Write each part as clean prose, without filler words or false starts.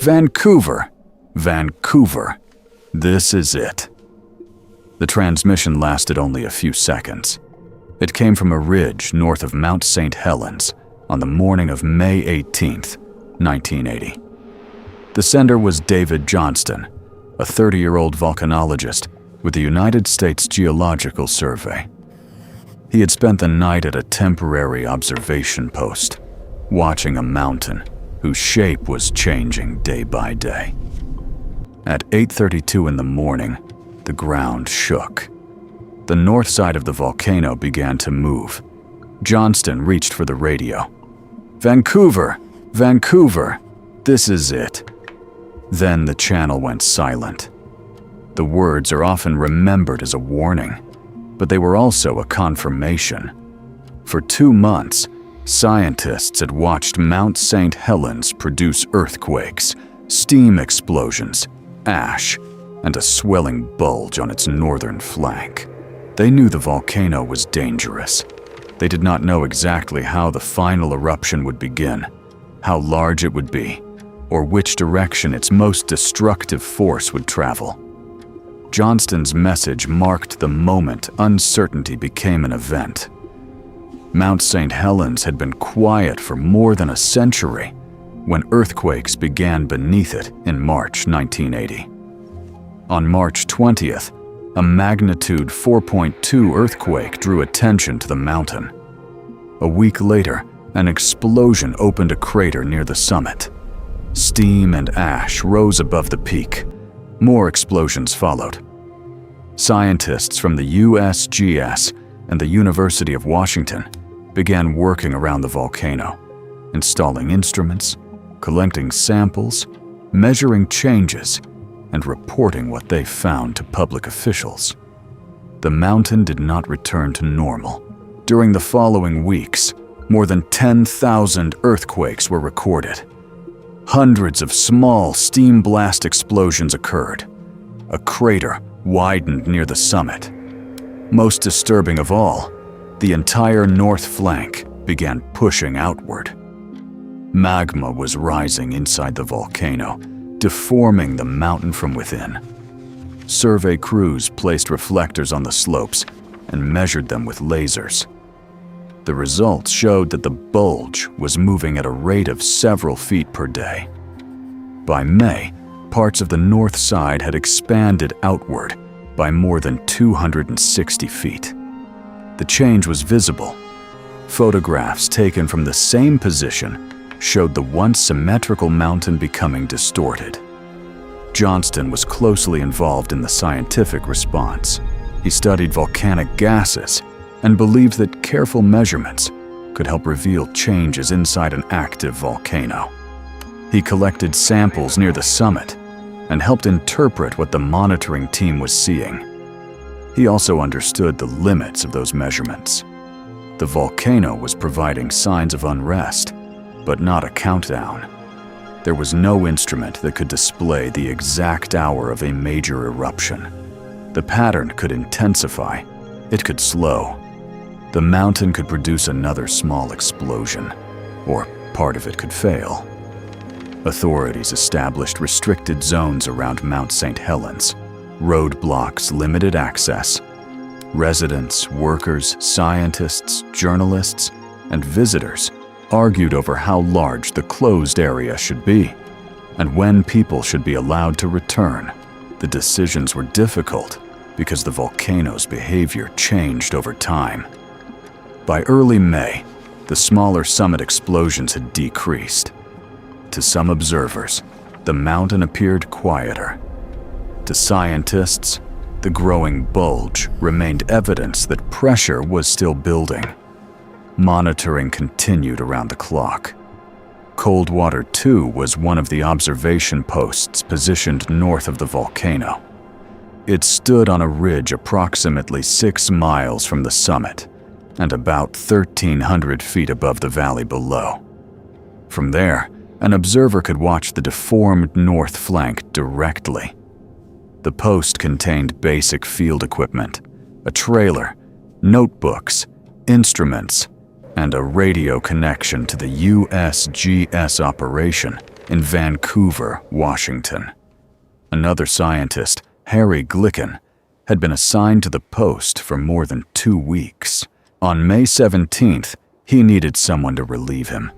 Vancouver! Vancouver! This is it." The transmission lasted only a few seconds. It came from a ridge north of Mount St. Helens on the morning of May 18th, 1980. The sender was David Johnston, a 30-year-old volcanologist with the United States Geological Survey. He had spent the night at a temporary observation post, watching a mountain whose shape was changing day by day. At 8:32 in the morning, the ground shook. The north side of the volcano began to move. Johnston reached for the radio. "Vancouver! Vancouver! This is it." Then the channel went silent. The words are often remembered as a warning, but they were also a confirmation. For 2 months, scientists had watched Mount St. Helens produce earthquakes, steam explosions, ash, and a swelling bulge on its northern flank. They knew the volcano was dangerous. They did not know exactly how the final eruption would begin, how large it would be, or which direction its most destructive force would travel. Johnston's message marked the moment uncertainty became an event. Mount St. Helens had been quiet for more than a century when earthquakes began beneath it in March 1980. On March 20th, a magnitude 4.2 earthquake drew attention to the mountain. A week later, an explosion opened a crater near the summit. Steam and ash rose above the peak. More explosions followed. Scientists from the USGS and the University of Washington began working around the volcano, installing instruments, collecting samples, measuring changes, and reporting what they found to public officials. The mountain did not return to normal. During the following weeks, more than 10,000 earthquakes were recorded. Hundreds of small steam blast explosions occurred. A crater widened near the summit. Most disturbing of all, the entire north flank began pushing outward. Magma was rising inside the volcano, deforming the mountain from within. Survey crews placed reflectors on the slopes and measured them with lasers. The results showed that the bulge was moving at a rate of several feet per day. By May, parts of the north side had expanded outward by more than 260 feet. The change was visible. Photographs taken from the same position showed the once symmetrical mountain becoming distorted. Johnston was closely involved in the scientific response. He studied volcanic gases and believed that careful measurements could help reveal changes inside an active volcano. He collected samples near the summit and helped interpret what the monitoring team was seeing. He also understood the limits of those measurements. The volcano was providing signs of unrest, but not a countdown. There was no instrument that could display the exact hour of a major eruption. The pattern could intensify, it could slow. The mountain could produce another small explosion, or part of it could fail. Authorities established restricted zones around Mount St. Helens. Roadblocks limited access. Residents, workers, scientists, journalists, and visitors argued over how large the closed area should be and when people should be allowed to return. The decisions were difficult because the volcano's behavior changed over time. By early May, the smaller summit explosions had decreased. To some observers, the mountain appeared quieter. To scientists, the growing bulge remained evidence that pressure was still building. Monitoring continued around the clock. Coldwater II was one of the observation posts positioned north of the volcano. It stood on a ridge approximately 6 miles from the summit and about 1,300 feet above the valley below. From there, an observer could watch the deformed north flank directly. The post contained basic field equipment, a trailer, notebooks, instruments, and a radio connection to the USGS operation in Vancouver, Washington. Another scientist, Harry Glicken, had been assigned to the post for more than 2 weeks. On May 17th, he needed someone to relieve him.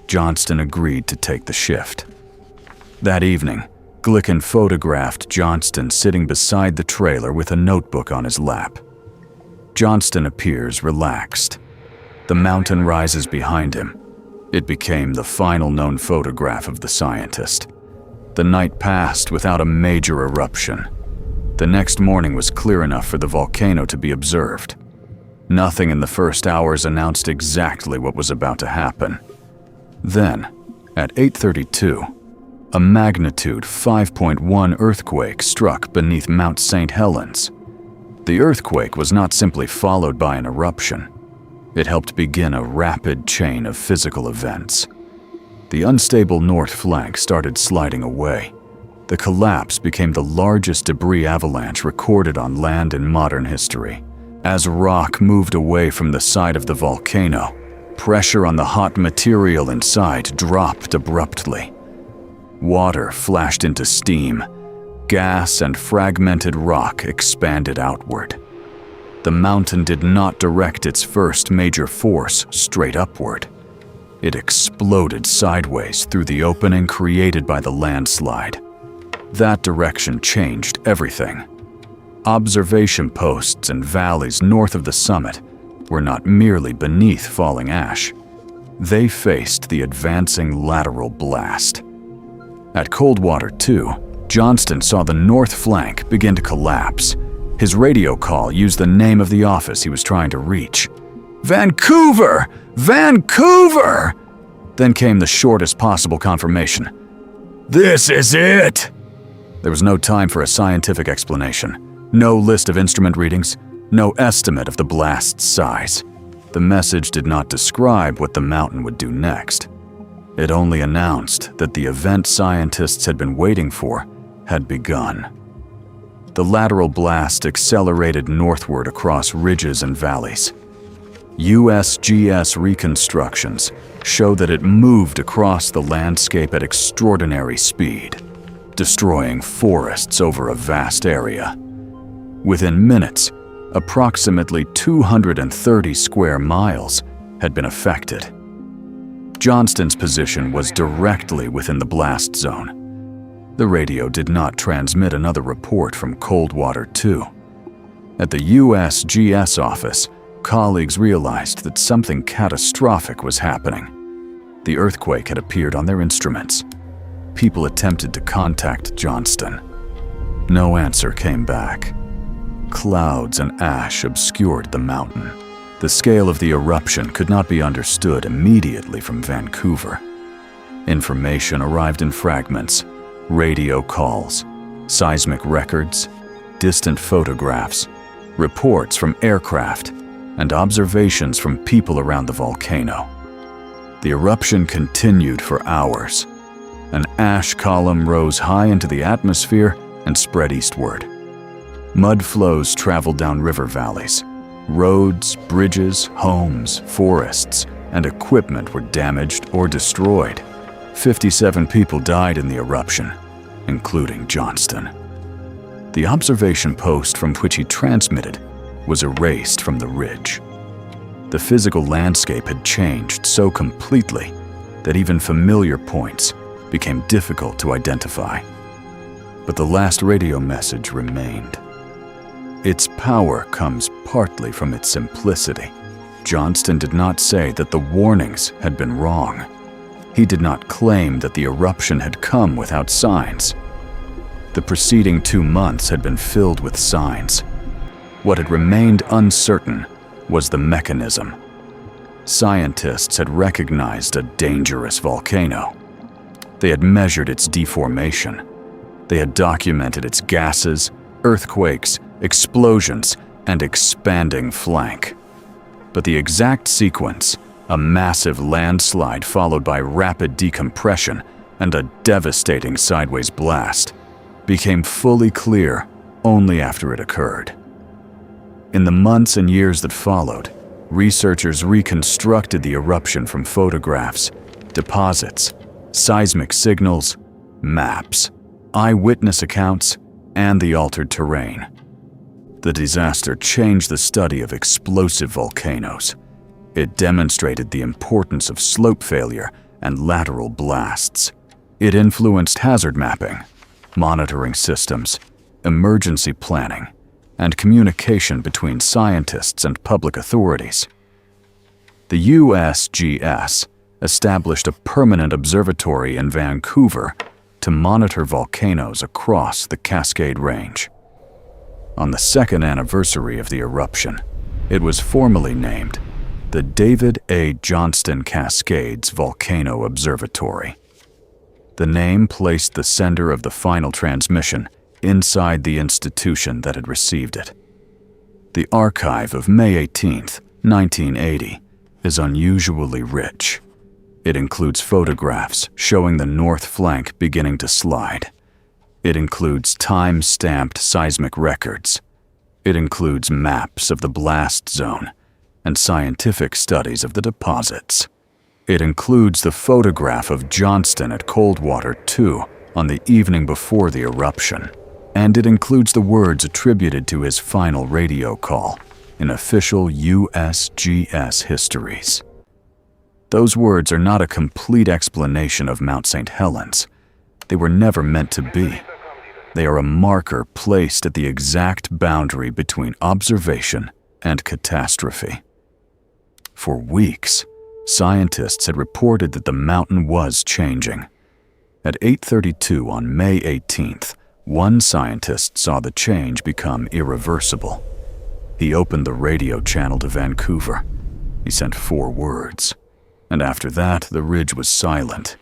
Johnston agreed to take the shift. That evening, Glicken photographed Johnston sitting beside the trailer with a notebook on his lap. Johnston appears relaxed. The mountain rises behind him. It became the final known photograph of the scientist. The night passed without a major eruption. The next morning was clear enough for the volcano to be observed. Nothing in the first hours announced exactly what was about to happen. Then, at 8:32, a magnitude 5.1 earthquake struck beneath Mount St. Helens. The earthquake was not simply followed by an eruption. It helped begin a rapid chain of physical events. The unstable north flank started sliding away. The collapse became the largest debris avalanche recorded on land in modern history. As rock moved away from the side of the volcano, pressure on the hot material inside dropped abruptly. Water flashed into steam. Gas and fragmented rock expanded outward. The mountain did not direct its first major force straight upward. It exploded sideways through the opening created by the landslide. That direction changed everything. Observation posts and valleys north of the summit were not merely beneath falling ash. They faced the advancing lateral blast. At Coldwater II, Johnston saw the north flank begin to collapse. His radio call used the name of the office he was trying to reach. "Vancouver! Vancouver!" Then came the shortest possible confirmation. "This is it!" There was no time for a scientific explanation. No list of instrument readings, no estimate of the blast's size. The message did not describe what the mountain would do next. It only announced that the event scientists had been waiting for had begun. The lateral blast accelerated northward across ridges and valleys. USGS reconstructions show that it moved across the landscape at extraordinary speed, destroying forests over a vast area. Within minutes, approximately 230 square miles had been affected. Johnston's position was directly within the blast zone. The radio did not transmit another report from Coldwater II. At the USGS office, colleagues realized that something catastrophic was happening. The earthquake had appeared on their instruments. People attempted to contact Johnston. No answer came back. Clouds and ash obscured the mountain. The scale of the eruption could not be understood immediately from Vancouver. Information arrived in fragments, radio calls, seismic records, distant photographs, reports from aircraft, and observations from people around the volcano. The eruption continued for hours. An ash column rose high into the atmosphere and spread eastward. Mud flows traveled down river valleys. Roads, bridges, homes, forests, and equipment were damaged or destroyed. 57 people died in the eruption, including Johnston. The observation post from which he transmitted was erased from the ridge. The physical landscape had changed so completely that even familiar points became difficult to identify. But the last radio message remained. Its power comes partly from its simplicity. Johnston did not say that the warnings had been wrong. He did not claim that the eruption had come without signs. The preceding 2 months had been filled with signs. What had remained uncertain was the mechanism. Scientists had recognized a dangerous volcano. They had measured its deformation. They had documented its gases, earthquakes, explosions, and expanding flank. But the exact sequence, a massive landslide followed by rapid decompression and a devastating sideways blast, became fully clear only after it occurred. In the months and years that followed, researchers reconstructed the eruption from photographs, deposits, seismic signals, maps, eyewitness accounts, and the altered terrain. The disaster changed the study of explosive volcanoes. It demonstrated the importance of slope failure and lateral blasts. It influenced hazard mapping, monitoring systems, emergency planning, and communication between scientists and public authorities. The USGS established a permanent observatory in Vancouver to monitor volcanoes across the Cascade Range. On the second anniversary of the eruption, it was formally named the David Johnston Cascades Volcano Observatory. The name placed the sender of the final transmission inside the institution that had received it. The archive of May 18, 1980, is unusually rich. It includes photographs showing the north flank beginning to slide. It includes time-stamped seismic records. It includes maps of the blast zone and scientific studies of the deposits. It includes the photograph of Johnston at Coldwater II on the evening before the eruption. And it includes the words attributed to his final radio call in official USGS histories. Those words are not a complete explanation of Mount St. Helens. They were never meant to be. They are a marker placed at the exact boundary between observation and catastrophe. For weeks, scientists had reported that the mountain was changing. At 8:32 on May 18th, one scientist saw the change become irreversible. He opened the radio channel to Vancouver. He sent 4 words, and after that, the ridge was silent.